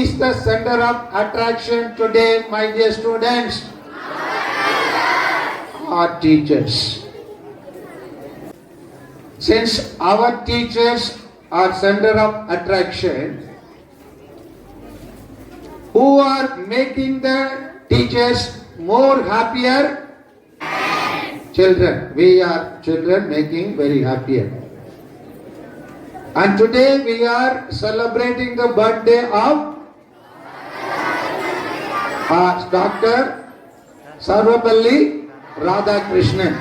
is the center of attraction today, my dear students? Our teachers. Since our teachers are center of attraction, who are making the teachers more happier? Children. We are children making very happier. And today we are celebrating the birthday of Dr. Sarvapalli Radhakrishnan.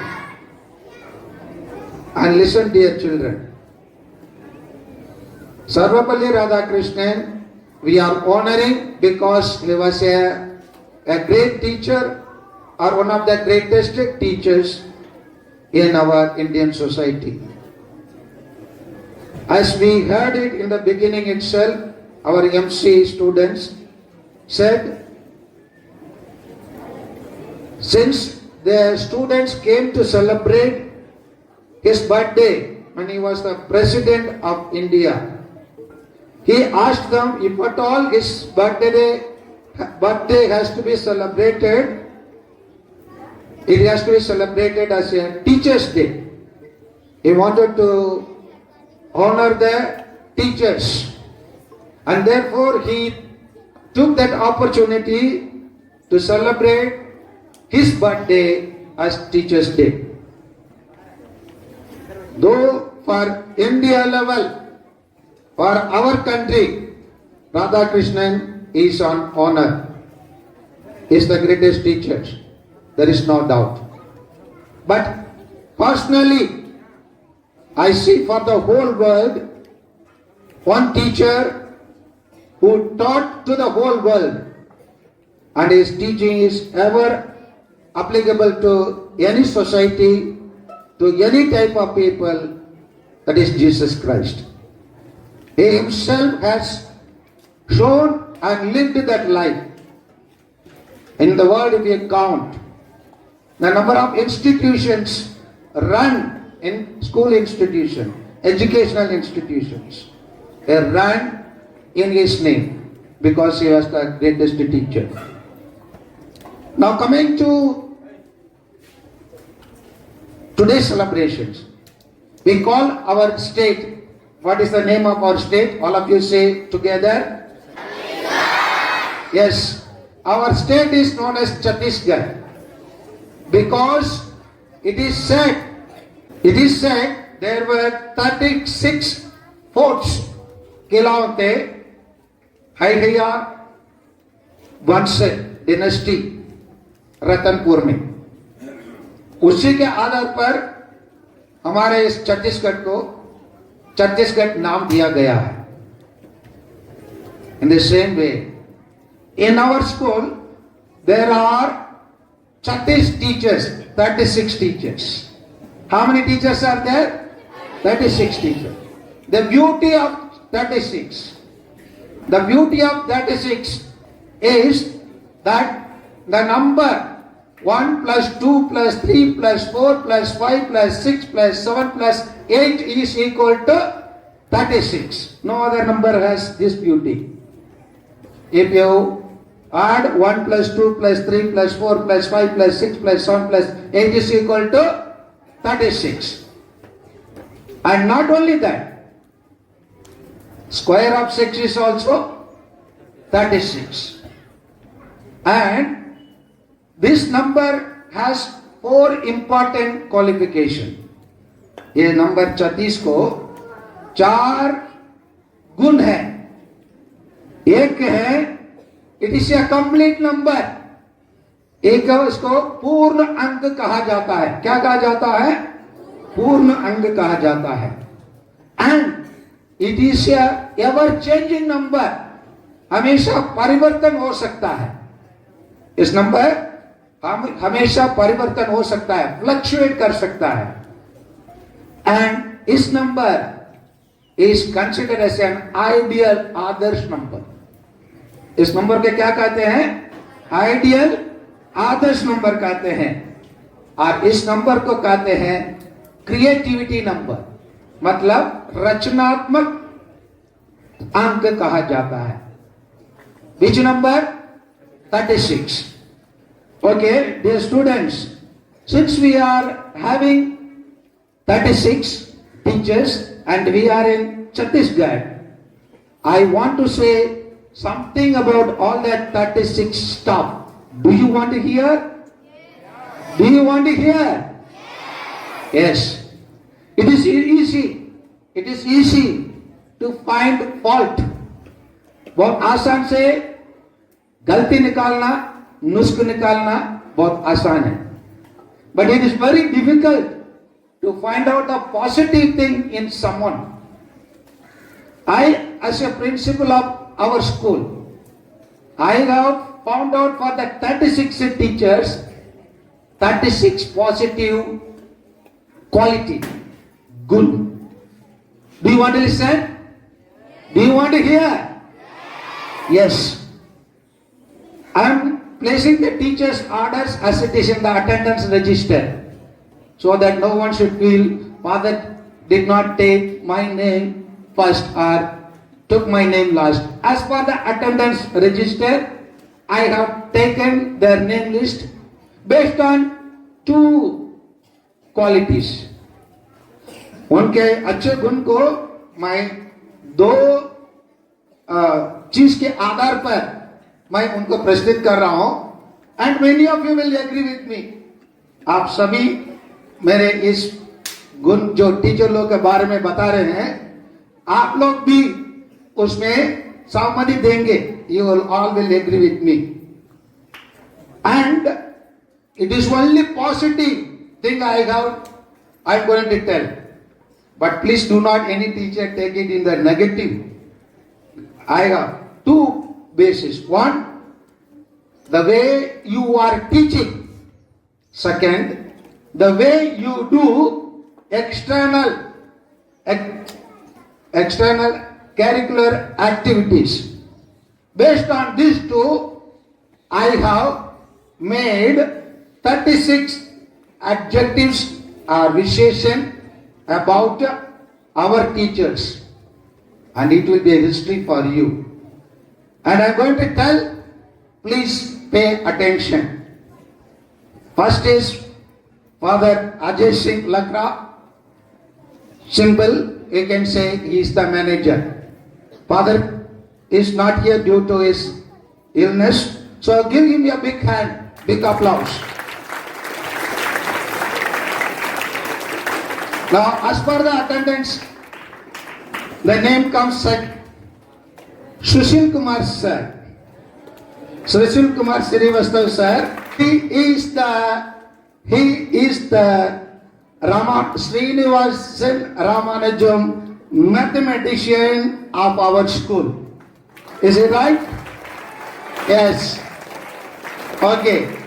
And listen, dear children. Sarvapalli Radhakrishnan, we are honoring because he was a great teacher or one of the greatest teachers in our Indian society. As we heard it in the beginning itself, our MC students said, since the students came to celebrate his birthday when he was the President of India, he asked them if at all his birthday has to be celebrated, it has to be celebrated as a Teachers' Day. He wanted to honor the teachers, and therefore he took that opportunity to celebrate his birthday as Teachers' Day. Though for India level, for our country, Radhakrishnan is on honor. He is the greatest teacher. There is no doubt. But personally, I see for the whole world one teacher who taught to the whole world, and his teaching is ever applicable to any society, to any type of people, that is Jesus Christ. He himself has shown and lived that life. In the world, if you count the number of institutions run in school institutions, educational institutions, they ran in his name because he was the greatest teacher. Now coming to today's celebrations, we call our state, what is the name of our state? All of you say together. Yes, our state is known as Chhattisgarh because it is said there were 36 forts किलाओं थे हैया वंश dynasty Ratanpur में. उसी के आधार पर हमारे इस छत्तीसगढ़ को छत्तीसगढ़ नाम दिया गया है. In the same way, in our school there are 36 teachers, 36 teachers. How many teachers are there? 36 teachers. The beauty of 36 is that the number 1 plus 2 plus 3 plus 4 plus 5 plus 6 plus 7 plus 8 is equal to 36. No other number has this beauty. If you add 1 plus 2 plus 3 plus 4 plus 5 plus 6 plus 7 plus 8 is equal to 36. And not only that, square of 6 is also 36. And this number has 4 important qualifications. ये number 36 को 4 गुण है. एक है, it is a complete number. एक है, इसको पूर्ण अंक कहा जाता है. क्या कहा जाता है? पूर्ण अंक कहा जाता है. And it is ever changing number. हमेशा परिवर्तन हो सकता है. इस नंबर हमेशा परिवर्तन हो सकता है, फ्लक्चुएट कर सकता है. एंड इस number is considered as an ideal, आदर्श नंबर. इस नंबर के क्या कहते हैं? आइडियल, आदर्श नंबर कहते हैं. और इस नंबर को कहते हैं क्रिएटिविटी नंबर, मतलब रचनात्मक अंक कहा जाता है. Which number? 36. Okay, dear students, since we are having 36 teachers and we are in Chhattisgarh, I want to say something about all that 36 stuff. Do you want to hear? Do you want to hear? Yes. It is easy. It is easy to find fault. बहुत आसान से गलती निकालना, नुस्ख निकालना बहुत आसान है. But it is very difficult to find out the positive thing in someone. I, as a principal of our school, I have found out for the 36 teachers, 36 positive quality, good. Do you want to listen? Do you want to hear? Yes. I am placing the teachers' orders as it is in the attendance register, so that no one should feel father did not take my name first or took my name last. As for the attendance register, I have taken their name list based on 2 qualities. उनके अच्छे गुण को मैं 2 चीज के आधार पर मैं उनको प्रस्तुत कर रहा हूं. And many of you will agree with me. आप सभी मेरे इस गुण जो टीचर लोग के बारे में बता रहे हैं, आप लोग भी उसमें सहमति देंगे. You all will agree with me. And it is only positive thing I am going to tell. But please do not any teacher take it in the negative. I have 2 bases. One, the way you are teaching. Second, the way you do external curricular activities. Based on these 2, I have made 36 adjectives or visheshan about our teachers, and it will be a history for you. And I am going to tell, please pay attention. First is Father Ajay Singh Lakra. Simple, you can say he is the manager. Father is not here due to his illness, so give him a big hand, big applause. Now, as per the attendance, the name comes like Sushil Kumar sir. Sushil Kumar Srivastav sir. He is the Srinivasan Ramanujam mathematician of our school. Is it right? Yes. Okay.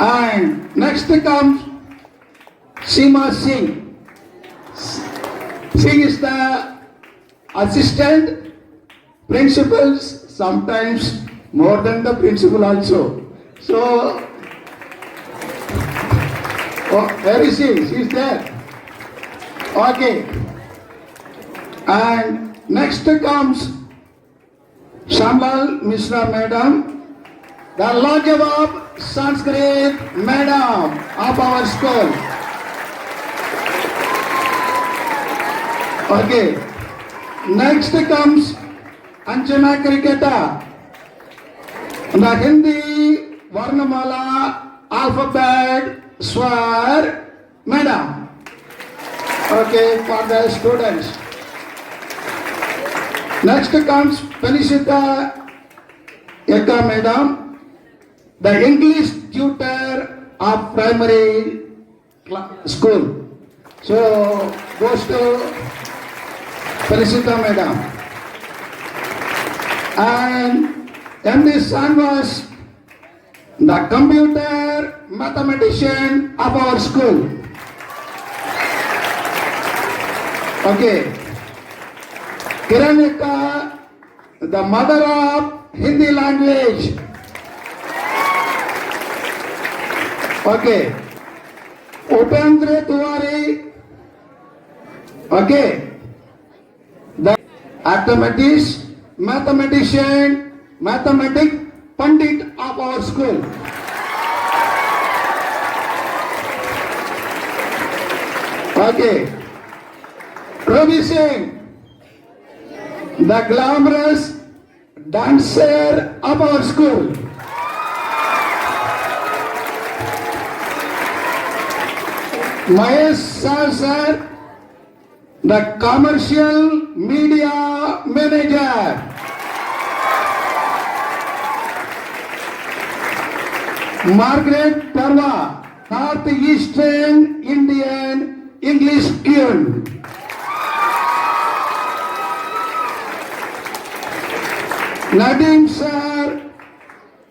And next comes Seema Singh. She is the assistant principal, sometimes more than the principal also. So, where is she? She is there. Okay. And next comes Shambal Mishra Madam, the Lajawab Sanskrit Madam of our school. Okay. Next comes Anjana Kriketa, the Hindi Varnamala alphabet Swar Madam. Okay, for the students. Next comes Felicita Eka Madam, the English tutor of primary school. So, goes to Felicita Madam. And MD Sanvas, the computer mathematician of our school. Okay. Kiranika, the mother of Hindi language. Okay. Upendra Tiwari. Okay. The mathematics, mathematician, mathematic Pandit of our school. Okay. Ravi Singh, the glamorous dancer of our school. Mahesh sir, the commercial media manager. Margaret Parva, Northeastern Indian English Queen. Nadim sir,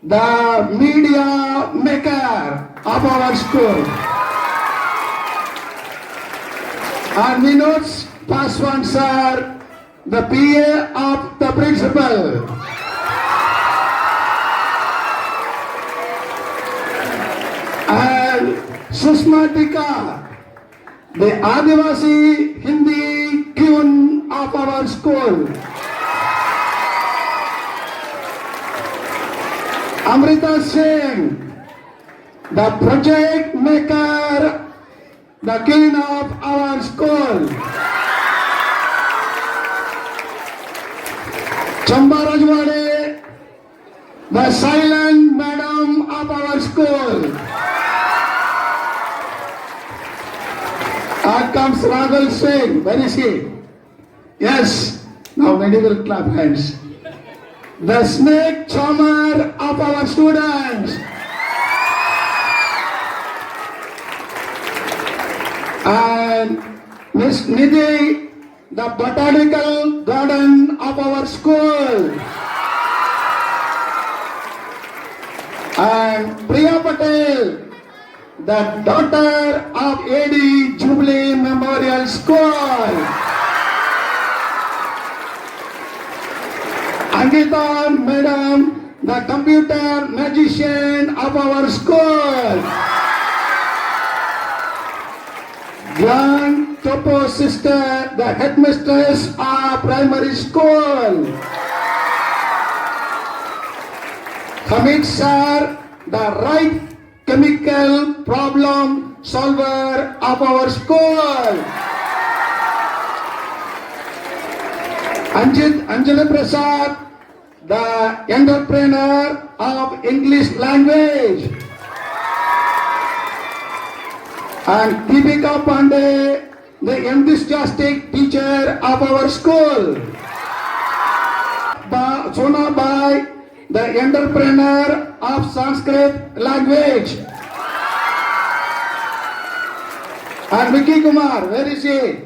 the media maker of our school. And Vinod Paswan sir, the PA of the principal. And Sushma Tika, the Adivasi Hindi Queen of our school. Amrita Singh, the project maker, the queen of our school. Chamba Rajwade, the silent madam of our school. Here comes Rahul Singh. Where is he? Yes. Now many will clap hands. The snake charmer of our students. And Miss Nidhi, the botanical garden of our school. And Priya Patel, the daughter of A.D. Jubilee Memorial School. Angita Madam, the computer magician of our school. Young Topo sister, the headmistress of primary school. Hamid sir, the right chemical problem solver of our school. Anjali Prasad, the entrepreneur of English language. And Deepika Pandey, the enthusiastic teacher of our school. Sona Bai, the entrepreneur of Sanskrit language. And Vicky Kumar, where is he?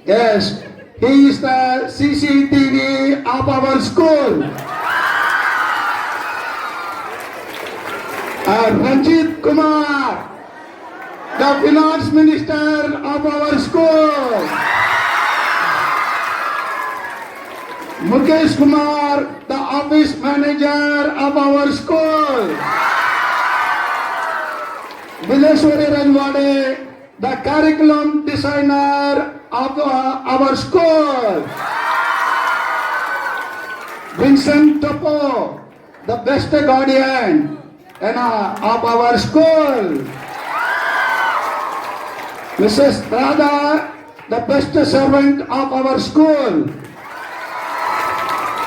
Yes, he is the CCTV of our school. And Ranjit Kumar, the finance minister of our school. Mukesh Kumar, the office manager of our school. Vileshwari Rajwade, the curriculum designer of our school. Vincent Topo, the best guardian of our school. Mrs. Radha, the best servant of our school.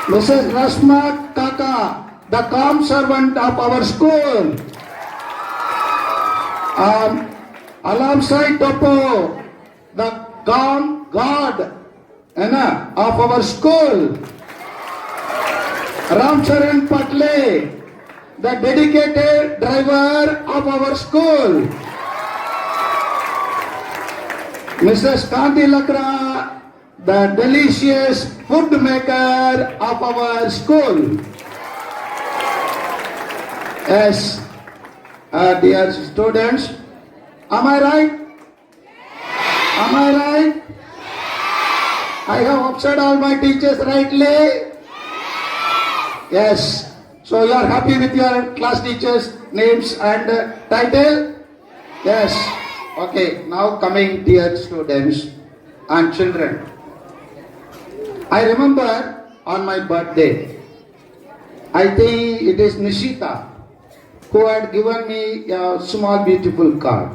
Mrs. Rasma Kaka, the calm servant of our school. Alongside Topo, the calm God of our school. Ramcharan Patle, the dedicated driver of our school. Mrs. Kanti Lakra, the delicious food maker of our school. Yes, dear students, am I right? Am I right? I have observed all my teachers rightly? Yes. So you are happy with your class teachers' names and title? Yes. Okay, now coming dear students and children. I remember on my birthday. I think it is Nishita who had given me a small beautiful card.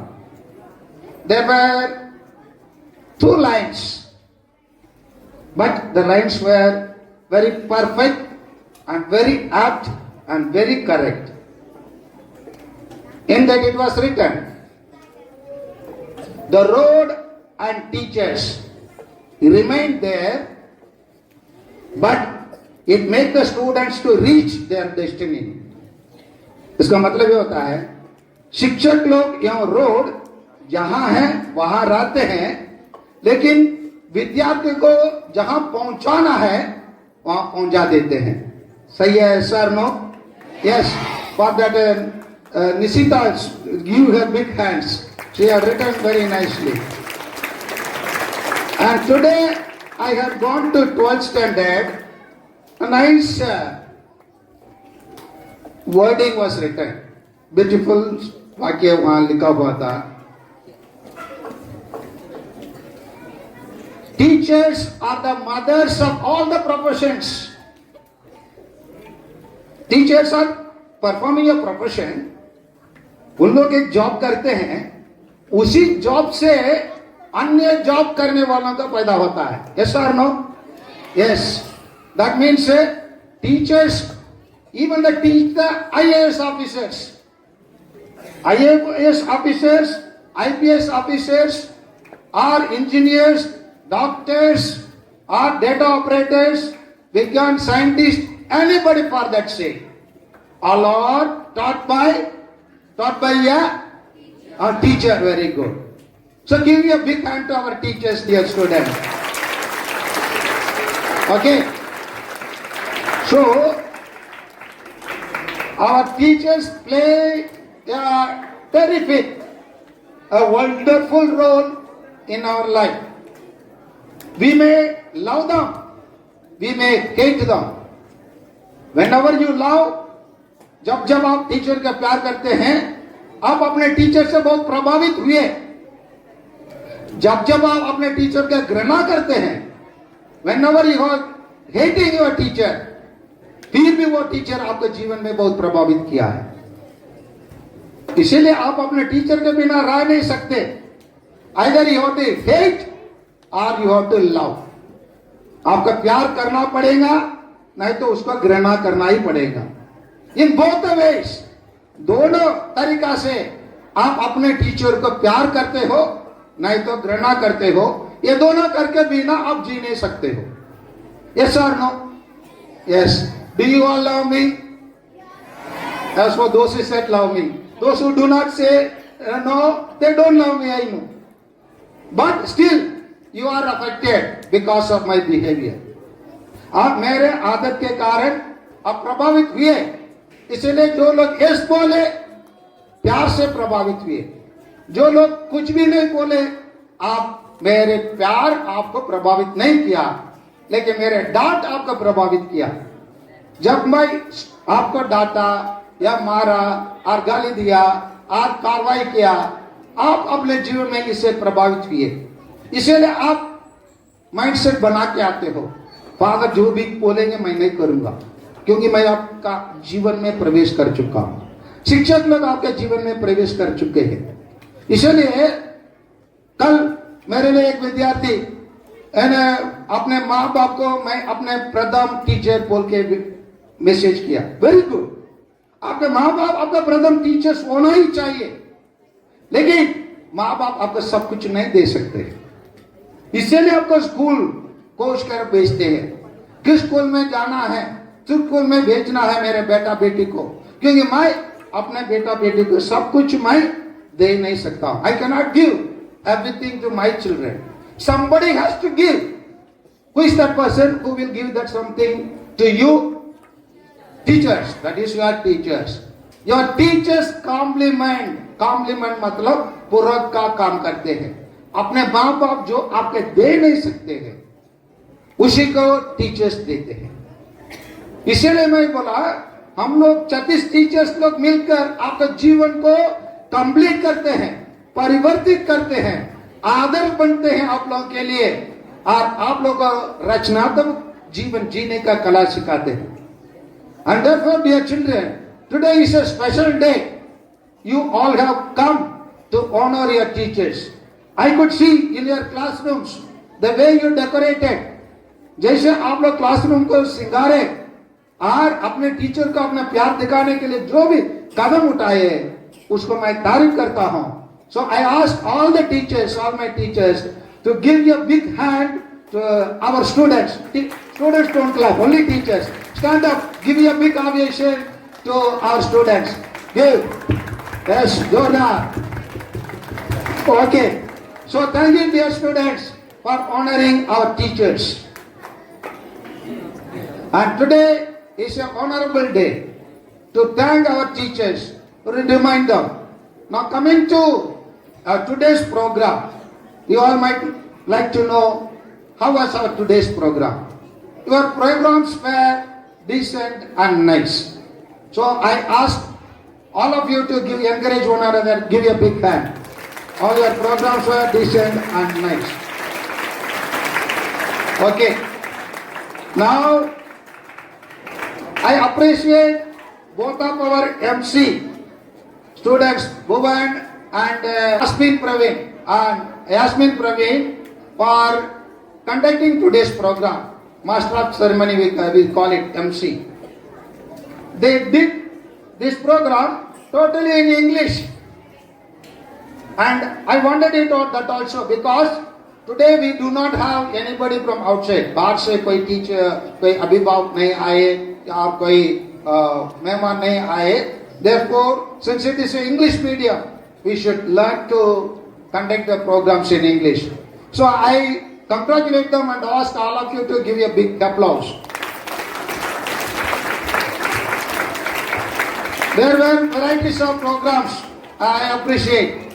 There were 2 lines, but the lines were very perfect and very apt and very correct. In that it was written, the road and teachers remain there, but it makes the students to reach their destiny. इसका मतलब ये होता है, शिक्षक लोग यहाँ road जहां है वहां रहते हैं, लेकिन विद्यार्थी को जहां पहुंचाना है वहां पहुंचा देते हैं. सही है sir? No? Yes. For that Nishita, give her big hands. She has written very nicely. And today I have gone to 12th standard. A nice wording was written. Beautiful वाक्य वहां लिखा हुआ था. Teachers are the mothers of all the professions. Teachers are performing a profession. उन लोग एक job करते हैं, उसी जॉब से अन्य जॉब करने वालों का पैदा होता है. यस और no? Yes. That means teachers, even the teach the IAS officers, IAS officers, IPS officers, are engineers, doctors, are data operators, विज्ञान scientist, anybody for that say, all are taught by a teacher. Very good. So give me a big hand to our teachers, dear students. Okay. So our teachers play a terrific, a wonderful role in our life. We may love them, we may hate them. Whenever you love, जब आप teacher का प्यार करते हैं, आप अपने teacher से बहुत प्रभावित हुए. जब आप अपने टीचर का घृणा करते हैं, whenever you are hating your teacher, फिर भी वो टीचर आपके जीवन में बहुत प्रभावित किया है. इसीलिए आप अपने टीचर के बिना रह नहीं सकते. Either you have to hate or you have to love. आपका प्यार करना पड़ेगा, नहीं तो उसका घृणा करना ही पड़ेगा. इन बोथ वेज, दोनों तरीका से आप अपने टीचर को प्यार करते हो, नहीं तो घृणा करते हो. ये दोनों करके बिना आप जी नहीं सकते हो. यस और no? Yes. Do you all love me? As for those who said love me, those who do not say no, they don't love me, I know. But still you are affected because of my behavior. आप मेरे आदत के कारण आप प्रभावित हुए. इसलिए जो लोग यस बोले, प्यार से प्रभावित हुए. जो लोग कुछ भी नहीं बोले, आप मेरे प्यार आपको प्रभावित नहीं किया, लेकिन मेरे डांट आपको प्रभावित किया. जब मैं आपको डांटा या मारा और गाली दिया और कार्रवाई किया, आप अपने जीवन में इससे प्रभावित हुए. इसलिए आप माइंडसेट बना के आते हो, फादर जो भी बोलेंगे मैं नहीं करूंगा, क्योंकि मैं आपका जीवन में प्रवेश कर चुका हूं. शिक्षक लोग आपके जीवन में प्रवेश कर चुके हैं. इसलिए कल मेरे लिए एक विद्यार्थी अपने माँ बाप को मैं अपने प्रथम टीचर बोल के मैसेज किया. Very good. आपके माँ बाप आपका प्रथम टीचर्स होना ही चाहिए, लेकिन माँ बाप आपको सब कुछ नहीं दे सकते. इसलिए आपको स्कूल कोच कर भेजते हैं. किस स्कूल में जाना है, किस स्कूल में भेजना है मेरे बेटा बेटी को, क्योंकि मैं अपने बेटा बेटी को सब कुछ मैं दे नहीं सकता. I can not give everything to my children. somebody has to give. Who is that person who will give that something to you? Teachers. That is your teachers. Your teachers compliment मतलब पूरक का काम करते हैं. अपने माँ बाप जो आपके दे नहीं सकते हैं, उसी को टीचर्स देते हैं. इसीलिए मैं बोला, हम लोग 36 टीचर्स लोग मिलकर आपके जीवन को कंप्लीट करते हैं, परिवर्तित करते हैं, आदर्श बनते हैं आप लोगों के लिए, और आप लोग को रचनात्मक जीवन जीने का कला सिखाते हैं. And therefore, dear children, today is a special day. You all have come to honor your teachers. I could see in your classrooms the way you decorated. जैसे आप लोग क्लासरूम को सिंगारे और अपने टीचर को अपना प्यार दिखाने के लिए जो भी कदम उठाए उसको मैं तारीफ करता हूँ. So I ask all the teachers, all my teachers, to give a big hand to our students. Students don't clap, only teachers. Stand up, give a big ovation to our students. Give. Yes, Jordan. Okay. So thank you, dear students, for honoring our teachers. And today is an honorable day to thank our teachers, to remind them. Now coming to today's program, you all might like to know how was our today's program. Your programs were decent and nice. So I ask all of you to encourage one another, give a big hand. All your programs were decent and nice. Okay. Now I appreciate both of our MC students, Bhuvan and Yasmin Praveen for conducting today's program. Master of Ceremony, we call it MC. They did this program totally in English. And I wanted it out that also because today we do not have anybody from outside. बाहर से कोई teacher, कोई अभिभावक नहीं आए या कोई मेहमान नहीं आए. Therefore, since it is an English medium, we should learn to conduct the programs in English. So I congratulate them and ask all of you to give a big applause. There were varieties of programs I appreciate.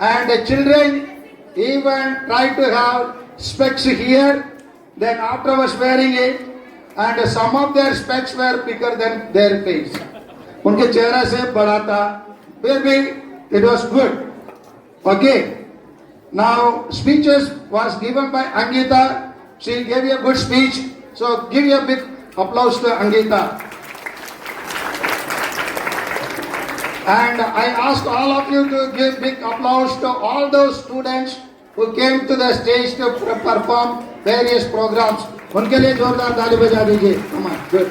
And the children even tried to have specs here, then afterwards wearing it, and some of their specs were bigger than their face. उनके चेहरा से बड़ा था, फिर भी it was good. Okay. Now speeches was given by Angita. She gave a good speech. So give a big applause to Angita. And I ask all of you to give big applause to all those students who came to the stage to perform various programs. उनके लिए जोरदार ताली बजा दीजिए. Come on, good.